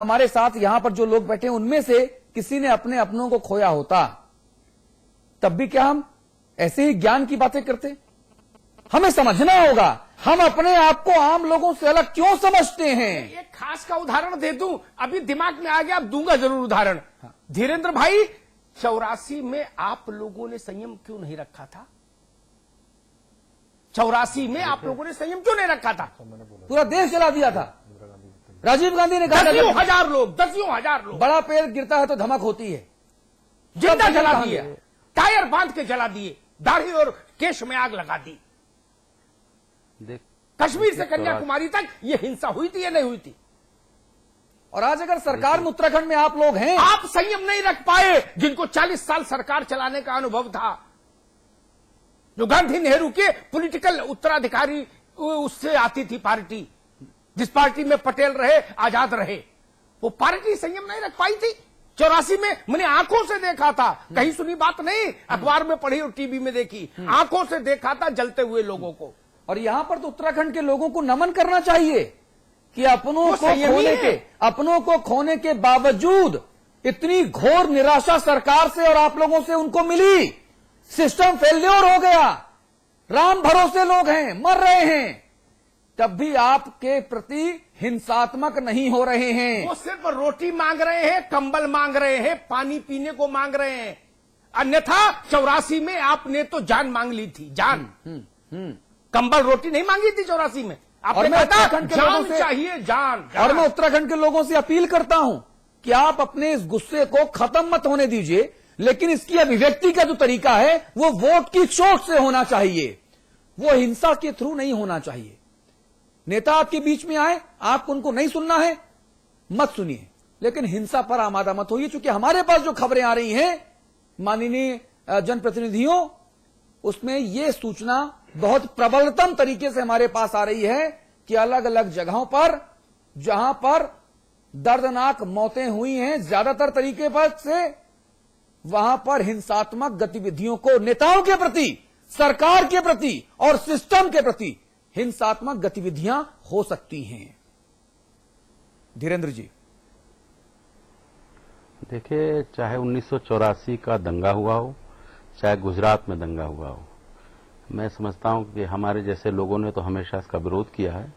हमारे साथ यहां पर जो लोग बैठे हैं उनमें से किसी ने अपने अपनों को खोया होता, तब भी क्या हम ऐसे ही ज्ञान की बातें करते? हमें समझना होगा हम अपने आप को आम लोगों से अलग क्यों समझते हैं। एक खास का उदाहरण दे दूं, अभी दिमाग में आ गया, अब दूंगा जरूर उदाहरण। धीरेन्द्र भाई, 84 में आप लोगों ने संयम क्यों नहीं रखा था? 84 में आप लोगों ने संयम क्यों नहीं रखा था? पूरा देश जला दिया था। राजीव गांधी ने कहा दसियों हजार लोग बड़ा पेड़ गिरता है तो धमक होती है। जिंदा जला दिए, टायर बांध के जला दिए, दाढ़ी और केश में आग लगा दी। कश्मीर से कन्याकुमारी तक ये हिंसा हुई थी या नहीं हुई थी? और आज अगर सरकार में उत्तराखंड में आप लोग हैं, आप संयम नहीं रख पाए, जिनको 40 साल सरकार चलाने का अनुभव था, जो गांधी नेहरू के पॉलिटिकल उत्तराधिकारी उससे आती थी पार्टी, जिस पार्टी में पटेल रहे, आजाद रहे, वो पार्टी संयम नहीं रख पाई थी। 84 में मैंने आंखों से देखा था, कहीं सुनी बात नहीं, अखबार में पढ़ी और टीवी में देखी, आंखों से देखा था जलते हुए लोगों को। और यहां पर तो उत्तराखंड के लोगों को नमन करना चाहिए कि अपनों को खोने के बावजूद इतनी घोर निराशा सरकार से और आप लोगों से उनको मिली। सिस्टम फेल्योर हो गया, राम भरोसे लोग हैं, मर रहे हैं, तब भी आपके प्रति हिंसात्मक नहीं हो रहे हैं। वो सिर्फ रोटी मांग रहे हैं, कंबल मांग रहे हैं, पानी पीने को मांग रहे हैं। अन्यथा 84 में आपने तो जान मांग ली थी, जान। कंबल रोटी नहीं मांगी थी 84 में। और मैं उत्तराखंड के लोगों से चाहिए जान। और मैं उत्तराखंड के लोगों से अपील करता हूं कि आप अपने इस गुस्से को खत्म मत होने दीजिए, लेकिन इसकी अभिव्यक्ति का जो तरीका है वो वोट की चोट से होना चाहिए, वो हिंसा के थ्रू नहीं होना चाहिए। नेता आपके बीच में आए, आपको उनको नहीं सुनना है, मत सुनिए, लेकिन हिंसा पर आमादा मत होइए। क्योंकि हमारे पास जो खबरें आ रही हैं माननीय जनप्रतिनिधियों, उसमें यह सूचना बहुत प्रबलतम तरीके से हमारे पास आ रही है कि अलग अलग जगहों पर जहां पर दर्दनाक मौतें हुई हैं ज्यादातर तरीके पर से, वहां पर हिंसात्मक गतिविधियों को नेताओं के प्रति, सरकार के प्रति और सिस्टम के प्रति हिंसात्मक गतिविधियां हो सकती हैं। धीरेन्द्र जी, देखिए, चाहे 1984 का दंगा हुआ हो, चाहे गुजरात में दंगा हुआ हो, मैं समझता हूं कि हमारे जैसे लोगों ने तो हमेशा इसका विरोध किया है।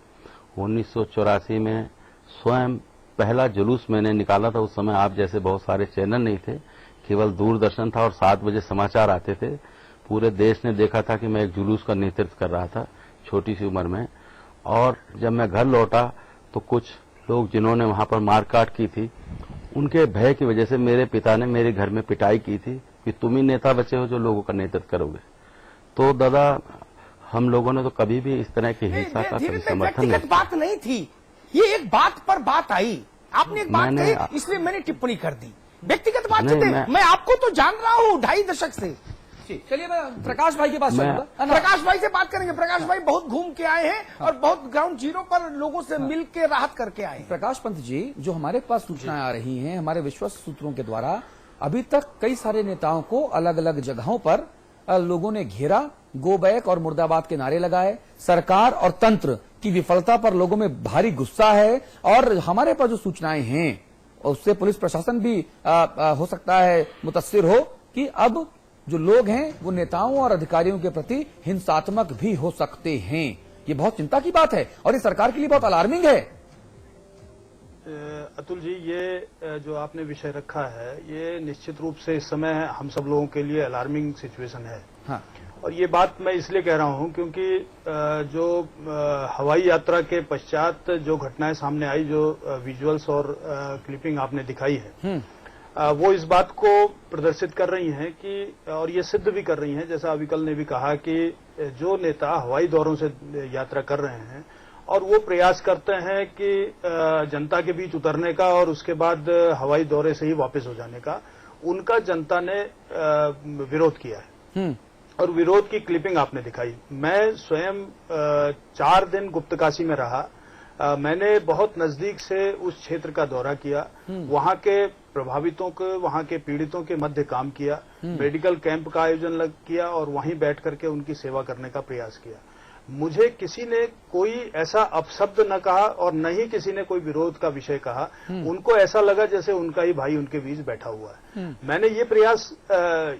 1984 में स्वयं पहला जुलूस मैंने निकाला था। उस समय आप जैसे बहुत सारे चैनल नहीं थे, केवल दूरदर्शन था और 7 बजे समाचार आते थे। पूरे देश ने देखा था कि मैं एक जुलूस का नेतृत्व कर रहा था छोटी सी उम्र में। और जब मैं घर लौटा तो कुछ लोग जिन्होंने वहां पर मारकाट की थी, उनके भय की वजह से मेरे पिता ने मेरे घर में पिटाई की थी कि तुम ही नेता बचे हो जो लोगों का नेतृत्व करोगे। तो दादा, हम लोगों ने तो कभी भी इस तरह की हिंसा का कभी समर्थन नहीं। बात नहीं थी, ये एक बात पर बात आई, आपने एक बात कही, इसलिए मैंने टिप्पणी कर दी। व्यक्तिगत बात मैं आपको तो जान रहा हूँ 2.5 दशक से। चलिए मैं प्रकाश भाई के पास चलूंगा। प्रकाश भाई से बात करेंगे। प्रकाश भाई बहुत घूम के आए हैं और बहुत ग्राउंड जीरो पर लोगों से मिल के राहत करके आए हैं। प्रकाश पंत जी, जो हमारे पास सूचनाएं आ रही हैं हमारे विश्वस्त सूत्रों के द्वारा, अभी तक कई सारे नेताओं को अलग अलग जगहों पर लोगों ने घेरा, गो बैक और मुर्दाबाद के नारे लगाए। सरकार और तंत्र की विफलता पर लोगों में भारी गुस्सा है और हमारे पास जो सूचनाएं हैं उससे पुलिस प्रशासन भी हो सकता है मुतस्सिर हो कि अब जो लोग हैं वो नेताओं और अधिकारियों के प्रति हिंसात्मक भी हो सकते हैं। ये बहुत चिंता की बात है और ये सरकार के लिए बहुत अलार्मिंग है। अतुल जी, ये जो आपने विषय रखा है, ये निश्चित रूप से इस समय हम सब लोगों के लिए अलार्मिंग सिचुएशन है। हाँ। और ये बात मैं इसलिए कह रहा हूं क्योंकि जो हवाई यात्रा के पश्चात जो घटनाएं सामने आई, जो विजुअल्स और क्लिपिंग आपने दिखाई है, वो इस बात को प्रदर्शित कर रही हैं कि, और ये सिद्ध भी कर रही हैं, जैसा अविकल ने भी कहा कि जो नेता हवाई दौरों से यात्रा कर रहे हैं और वो प्रयास करते हैं कि जनता के बीच उतरने का और उसके बाद हवाई दौरे से ही वापस हो जाने का, उनका जनता ने विरोध किया है और विरोध की क्लिपिंग आपने दिखाई। मैं स्वयं 4 दिन गुप्तकाशी में रहा। मैंने बहुत नजदीक से उस क्षेत्र का दौरा किया, वहां के प्रभावितों को, वहां के पीड़ितों के मध्य काम किया, मेडिकल कैंप का आयोजन किया और वहीं बैठ करके उनकी सेवा करने का प्रयास किया। मुझे किसी ने कोई ऐसा अपशब्द न कहा और न ही किसी ने कोई विरोध का विषय कहा। उनको ऐसा लगा जैसे उनका ही भाई उनके बीच बैठा हुआ है। मैंने ये प्रयास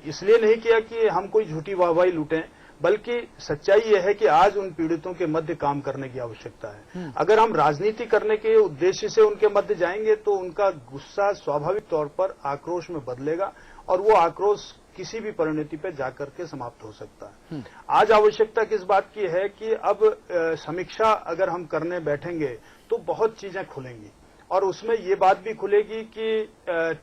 इसलिए नहीं किया कि हम कोई झूठी वाहवाही लूटें, बल्कि सच्चाई यह है कि आज उन पीड़ितों के मध्य काम करने की आवश्यकता है। अगर हम राजनीति करने के उद्देश्य से उनके मध्य जाएंगे तो उनका गुस्सा स्वाभाविक तौर पर आक्रोश में बदलेगा और वो आक्रोश किसी भी परिणति पे जाकर के समाप्त हो सकता है। आज आवश्यकता किस बात की है कि अब समीक्षा अगर हम करने बैठेंगे तो बहुत चीजें खुलेंगी और उसमें ये बात भी खुलेगी कि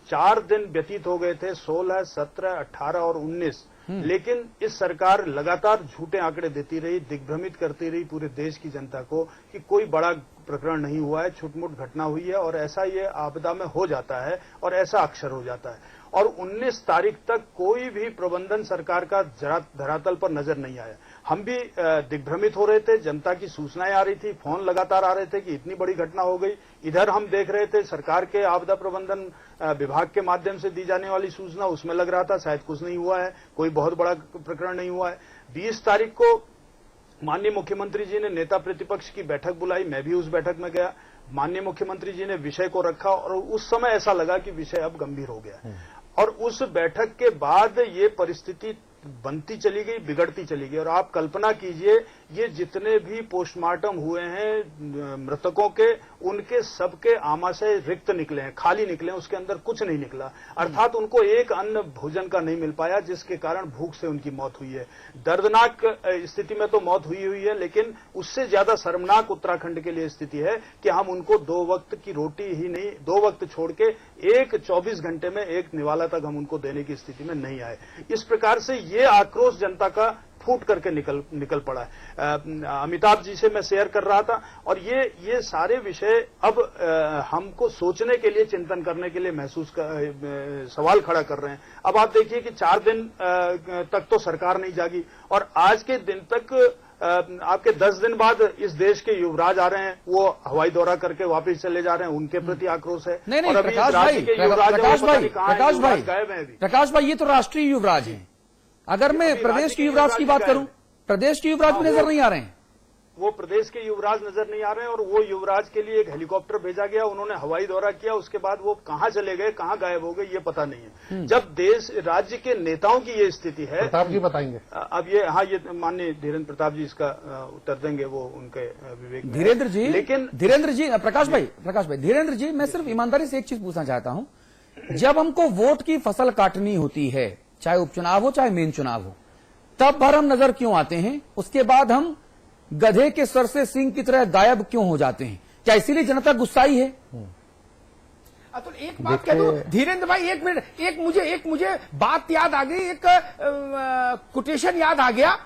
4 दिन व्यतीत हो गए थे, 16, 17, 18 और 19, लेकिन इस सरकार लगातार झूठे आंकड़े देती रही, दिग्भ्रमित करती रही पूरे देश की जनता को कि कोई बड़ा प्रकरण नहीं हुआ है, छुटमुट घटना हुई है और ऐसा ये आपदा में हो जाता है और ऐसा अक्सर हो जाता है। और 19 तारीख तक कोई भी प्रबंधन सरकार का धरातल पर नजर नहीं आया। हम भी दिग्भ्रमित हो रहे थे, जनता की सूचनाएं आ रही थी, फोन लगातार आ रहे थे कि इतनी बड़ी घटना हो गई। इधर हम देख रहे थे सरकार के आपदा प्रबंधन विभाग के माध्यम से दी जाने वाली सूचना, उसमें लग रहा था शायद कुछ नहीं हुआ है, कोई बहुत बड़ा प्रकरण नहीं हुआ है। 20 तारीख को माननीय मुख्यमंत्री जी ने नेता प्रतिपक्ष की बैठक बुलाई, मैं भी उस बैठक में गया। माननीय मुख्यमंत्री जी ने विषय को रखा और उस समय ऐसा लगा कि विषय अब गंभीर हो गया है और उस बैठक के बाद ये परिस्थिति बनती चली गई, बिगड़ती चली गई। और आप कल्पना कीजिए, ये जितने भी पोस्टमार्टम हुए हैं मृतकों के, उनके सबके आमाशय रिक्त निकले हैं, खाली निकले हैं, उसके अंदर कुछ नहीं निकला। अर्थात उनको एक अन्न भोजन का नहीं मिल पाया, जिसके कारण भूख से उनकी मौत हुई है। दर्दनाक स्थिति में तो मौत हुई है, लेकिन उससे ज्यादा शर्मनाक उत्तराखंड के लिए स्थिति है कि हम उनको 2 वक्त की रोटी ही नहीं, 2 वक्त छोड़ के एक 24 घंटे में एक निवाला तक हम उनको देने की स्थिति में नहीं आए। इस प्रकार से ये आक्रोश जनता का फूट करके निकल पड़ा है। अमिताभ जी से मैं शेयर कर रहा था और ये सारे विषय अब हमको सोचने के लिए, चिंतन करने के लिए सवाल खड़ा कर रहे हैं। अब आप देखिए कि 4 दिन तक तो सरकार नहीं जागी और आज के दिन तक आपके 10 दिन बाद इस देश के युवराज आ रहे हैं, वो हवाई दौरा करके वापस चले जा रहे हैं, उनके प्रति आक्रोश है। नहीं, और अभी प्रकाश भाई, ये तो राष्ट्रीय युवराज हैं। अगर मैं प्रदेश के युवराज की बात करूं, प्रदेश के युवराज भी नजर नहीं आ रहे हैं। वो प्रदेश के युवराज नजर नहीं आ रहे हैं और वो युवराज के लिए एक हेलीकॉप्टर भेजा गया, उन्होंने हवाई दौरा किया, उसके बाद वो कहां चले गए, कहां गायब हो गए, ये पता नहीं है। जब देश राज्य के नेताओं की ये स्थिति है, प्रताप जी बताएंगे। अब ये माननीय धीरेन्द्र प्रताप जी इसका उत्तर देंगे, वो उनके विवेक में। धीरेन्द्र जी, लेकिन धीरेन्द्र जी, प्रकाश भाई, धीरेन्द्र जी, मैं सिर्फ ईमानदारी से एक चीज पूछना चाहता हूं। जब हमको वोट की फसल काटनी होती है, चाहे उपचुनाव हो चाहे मेन चुनाव हो, तब भर हम नजर क्यों आते हैं? उसके बाद हम गधे के सर से सिंह की तरह गायब क्यों हो जाते हैं? क्या इसीलिए जनता गुस्साई है? तो एक बात कह दूं धीरेन्द्र भाई, एक मिनट, मुझे बात याद आ गई, एक कोटेशन याद आ गया।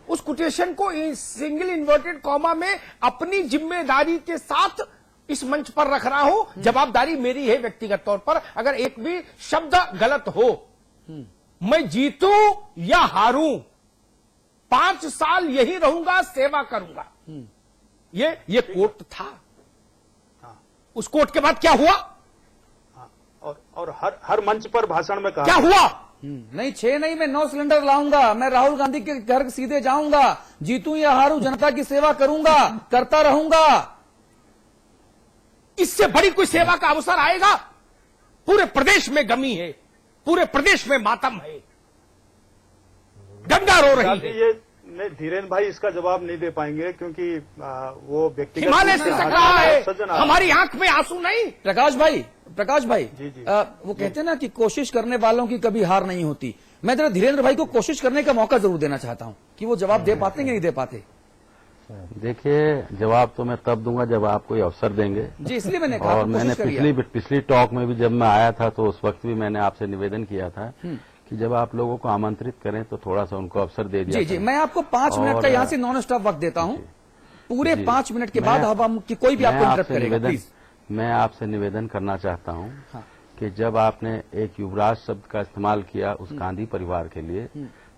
उस कोटेशन को सिंगल इन्वर्टेड कॉमा में अपनी जिम्मेदारी के साथ इस मंच पर रख रहा हूं। जवाबदारी मेरी है व्यक्तिगत तौर पर, अगर एक भी शब्द गलत हो, मैं जीतूं या हारूं, 5 साल यही रहूंगा, सेवा करूंगा। ये कोर्ट था। उस कोर्ट के बाद क्या हुआ? और हर मंच पर भाषण में कहा क्या हुआ? नहीं 6 नहीं, मैं 9 सिलेंडर लाऊंगा, मैं राहुल गांधी के घर सीधे जाऊंगा, जीतूं या हारूं जनता की सेवा करूंगा, करता रहूंगा। इससे बड़ी कोई सेवा का अवसर आएगा? पूरे प्रदेश में गमी है, पूरे प्रदेश में मातम है, गंगा रो रही है। ये धीरेन्द्र भाई इसका जवाब नहीं दे पाएंगे क्योंकि वो व्यक्तिगत हिमालय से टकरा रहा है, हमारी आंख में आंसू नहीं। प्रकाश भाई, जी, जी। वो कहते हैं ना कि कोशिश करने वालों की कभी हार नहीं होती। मैं जरा धीरेन्द्र भाई को कोशिश करने का मौका जरूर देना चाहता हूं कि वो जवाब दे पाते कि नहीं दे पाते। देखिए, जवाब तो मैं तब दूंगा जब आप कोई अवसर देंगे जी, इसलिए मैंने कहा। और मैंने पिछली टॉक में भी जब मैं आया था तो उस वक्त भी मैंने आपसे निवेदन किया था कि जब आप लोगों को आमंत्रित करें तो थोड़ा सा उनको अवसर दे दिया। जी, मैं आपको 5 मिनट का यहाँ से नॉन स्टॉप वक्त देता हूँ। पूरे 5 मिनट के बाद अब हम कोई भी आपको इंटरप्ट करेगा, प्लीज। मैं आपसे निवेदन करना चाहता हूँ कि जब आपने एक युवराज शब्द का इस्तेमाल किया उस गांधी परिवार के लिए,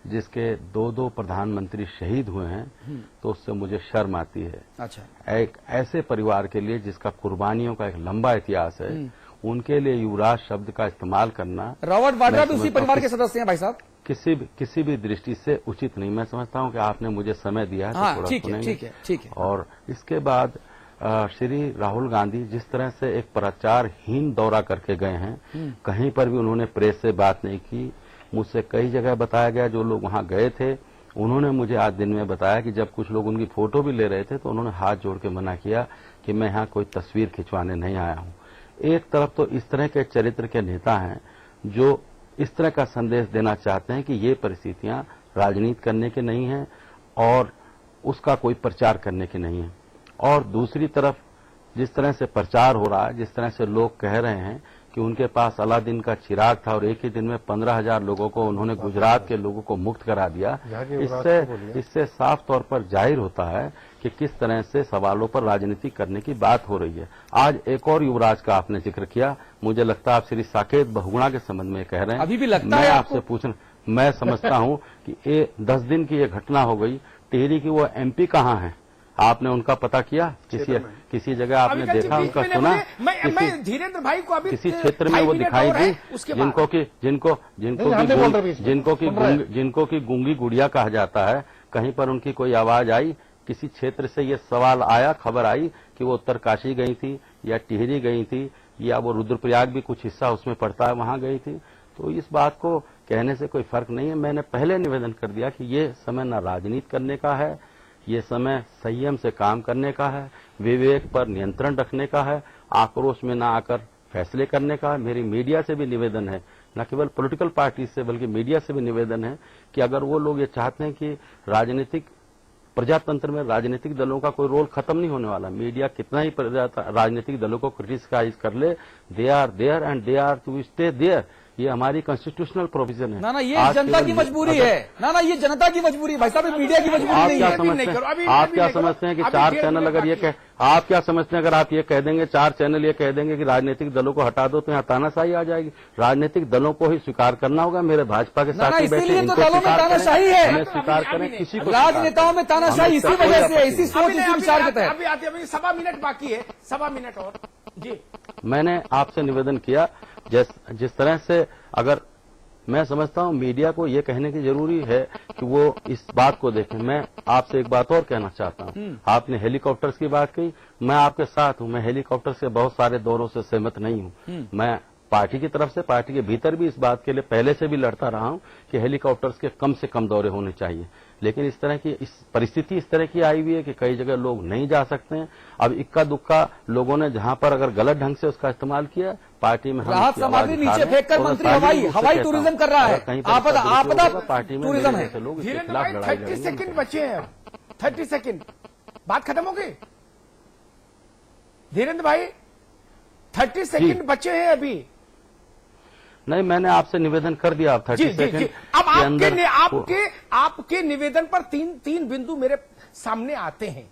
जिसके 2 प्रधानमंत्री शहीद हुए हैं, तो उससे मुझे शर्म आती है। अच्छा, एक ऐसे परिवार के लिए जिसका कुर्बानियों का एक लंबा इतिहास है, उनके लिए युवराज शब्द का इस्तेमाल करना। रॉबर्ट वाड्रा भी उसी परिवार के सदस्य हैं भाई साहब। किसी भी दृष्टि से उचित नहीं। मैं समझता हूं कि आपने मुझे समय दिया है तो हाँ, थोड़ा ठीक है, सुनेंगे। ठीक है। और इसके बाद श्री राहुल गांधी जिस तरह से एक प्रचारहीन दौरा करके गए हैं, कहीं पर भी उन्होंने प्रेस से बात नहीं की। मुझसे कई जगह बताया गया, जो लोग वहां गए थे उन्होंने मुझे आज दिन में बताया कि जब कुछ लोग उनकी फोटो भी ले रहे थे तो उन्होंने हाथ जोड़ के मना किया कि मैं यहाँ कोई तस्वीर खिंचवाने नहीं आया हूं। एक तरफ तो इस तरह के चरित्र के नेता हैं जो इस तरह का संदेश देना चाहते हैं कि ये परिस्थितियां राजनीति करने की नहीं है और उसका कोई प्रचार करने की नहीं है, और दूसरी तरफ जिस तरह से प्रचार हो रहा है, जिस तरह से लोग कह रहे हैं कि उनके पास अलादीन का चिराग था और एक ही दिन में 15,000 लोगों को उन्होंने गुजरात के लोगों को मुक्त करा दिया, इससे साफ तौर पर जाहिर होता है कि किस तरह से सवालों पर राजनीति करने की बात हो रही है। आज एक और युवराज का आपने जिक्र किया, मुझे लगता है आप श्री साकेत बहुगुणा के संबंध में कह रहे हैं। अभी भी लगता मैं है आपसे पूछना, मैं समझता हूं कि ये 10 दिन की ये घटना हो गई, टिहरी की वो एमपी कहां है? आपने उनका पता किया? किसी जगह आपने देखा, उनका सुना? मैं धीरेन्द्र भाई को अभी किसी क्षेत्र में वो दिखाई दी जिनको की गूंगी गुड़िया कहा जाता है, कहीं पर उनकी कोई आवाज आई? किसी क्षेत्र से ये सवाल आया, खबर आई कि वो उत्तरकाशी गई थी या टिहरी गई थी या वो रुद्रप्रयाग भी कुछ हिस्सा उसमें पड़ता है वहां गई थी? तो इस बात को कहने से कोई फर्क नहीं है। मैंने पहले निवेदन कर दिया कि ये समय न राजनीति करने का है, ये समय संयम से काम करने का है, विवेक पर नियंत्रण रखने का है, आक्रोश में ना आकर फैसले करने का है। मेरी मीडिया से भी निवेदन है, न केवल पॉलिटिकल पार्टी से बल्कि मीडिया से भी निवेदन है कि अगर वो लोग ये चाहते हैं कि राजनीतिक प्रजातंत्र में राजनीतिक दलों का कोई रोल खत्म नहीं होने वाला, मीडिया कितना ही राजनीतिक दलों को क्रिटिसाइज कर ले, they are there and they are to stay there. ये हमारी कॉन्स्टिट्यूशनल प्रोविजन है। ना ये जनता की मजबूरी है। ना ये जनता की मजबूरी है भाई साहब, मीडिया की मजबूरी नहीं है। आप क्या समझते हैं कि 4 चैनल अगर ये कह, आप क्या समझते हैं अगर आप ये कह देंगे 4 चैनल ये कह देंगे कि राजनीतिक दलों को हटा दो तो यहाँ तानाशाही आ जाएगी? राजनीतिक दलों को ही स्वीकार करना होगा। मेरे भाजपा के साथ इसीलिए तो दलों में तानाशाही है, स्वीकार करें, किसी को राजनेताओं में तानाशाही इसी वजह से, इसी सोच इसी विचार के तहत। अभी 1.25 मिनट बाकी है, 1.25 मिनट और जी। मैंने आपसे निवेदन किया जिस तरह से, अगर मैं समझता हूं मीडिया को ये कहने की जरूरी है कि वो इस बात को देखें। मैं आपसे एक बात और कहना चाहता हूं, आपने हेलीकॉप्टर्स की बात की, मैं आपके साथ हूं। मैं हेलीकॉप्टर से बहुत सारे दौरों से सहमत नहीं हूं। मैं पार्टी की तरफ से, पार्टी के भीतर भी इस बात के लिए पहले से भी लड़ता रहा हूं कि हेलीकॉप्टर्स के कम से कम दौरे होने चाहिए। लेकिन इस तरह की परिस्थिति इस तरह की आई हुई है कि कई जगह लोग नहीं जा सकते हैं। अब इक्का दुक्का लोगों ने जहां पर अगर गलत ढंग से उसका इस्तेमाल किया, पार्टी में राहत सामग्री नीचे फेंककर मंत्री हवाई टूरिज्म कर रहा है। आपदा पार्टी में टूरिज्म है। लोग इसके धीरेन्द्र खिलाफ भाई लड़ाई 30 सेकंड बचे हैं, 30 सेकंड, बात खत्म हो गई। धीरेन्द्र भाई 30 सेकंड बचे हैं अभी। नहीं, मैंने आपसे निवेदन कर दिया। आप 30 सेकंड अब आपके निवेदन पर तीन बिंदु मेरे सामने आते हैं।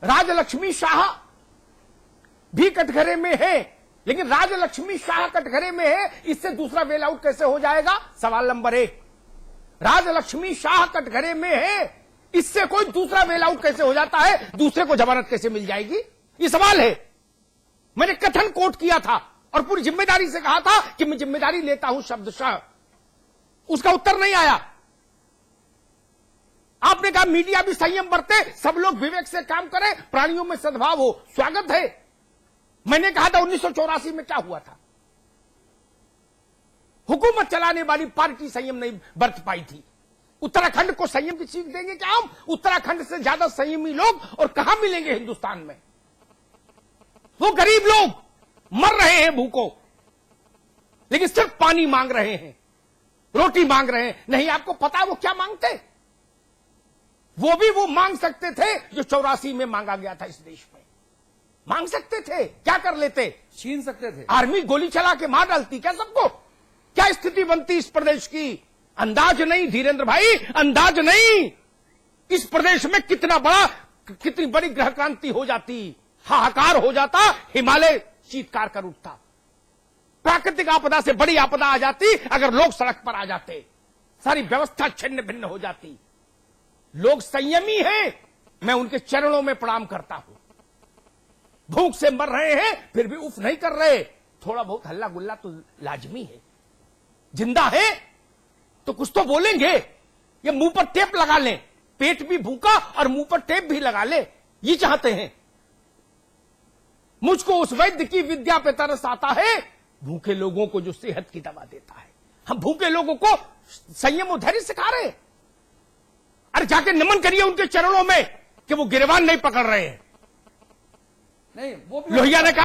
राजलक्ष्मी शाह भी कटघरे में है, लेकिन राजलक्ष्मी शाह कटघरे में है, इससे दूसरा वेल आउट कैसे हो जाएगा? सवाल नंबर 1। राजलक्ष्मी शाह कटघरे में है, इससे कोई दूसरा वेल आउट कैसे हो जाता है? दूसरे को जमानत कैसे मिल जाएगी? ये सवाल है। मैंने कथन कोट किया था और पूरी जिम्मेदारी से कहा था कि मैं जिम्मेदारी लेता हूं शब्दशः। उसका उत्तर नहीं आया। आपने कहा मीडिया भी संयम बरते, सब लोग विवेक से काम करें, प्राणियों में सद्भाव हो, स्वागत है। मैंने कहा था 1984 में क्या हुआ था? हुकूमत चलाने वाली पार्टी संयम नहीं बरत पाई थी। उत्तराखंड को संयम की सीख देंगे क्या हम? उत्तराखंड से ज्यादा संयमी लोग और कहां मिलेंगे हिंदुस्तान में? वो गरीब लोग मर रहे हैं भूखों, लेकिन सिर्फ पानी मांग रहे हैं, रोटी मांग रहे हैं। नहीं, आपको पता है वो क्या मांगते? वो मांग सकते थे जो 84 में मांगा गया था इस देश में। मांग सकते थे, क्या कर लेते? छीन सकते थे। आर्मी गोली चला के मार डालती क्या सबको? क्या स्थिति बनती इस प्रदेश की? अंदाज नहीं धीरेन्द्र भाई, अंदाज नहीं। इस प्रदेश में कितनी बड़ी ग्रह क्रांति हो जाती, हाहाकार हो जाता, हिमालय चीत्कार कर उठता। प्राकृतिक आपदा से बड़ी आपदा आ जाती अगर लोग सड़क पर आ जाते, सारी व्यवस्था छिन्न भिन्न हो जाती। लोग संयमी हैं, मैं उनके चरणों में प्रणाम करता हूं। भूख से मर रहे हैं फिर भी उफ नहीं कर रहे। थोड़ा बहुत हल्ला गुल्ला तो लाजमी है। जिंदा है तो कुछ तो बोलेंगे। ये मुंह पर टेप लगा लें, पेट भी भूखा और मुंह पर टेप भी लगा ले, ये चाहते हैं। मुझको उस वैद्य की विद्या पे तरस आता है, भूखे लोगों को जो सेहत की दवा देता है। हम भूखे लोगों को संयम और धैर्य सिखा रहे हैं। अरे जाके नमन करिए उनके चरणों में कि वो गिरबान नहीं पकड़ रहे हैं। नहीं, वो भी लोहिया ने कहा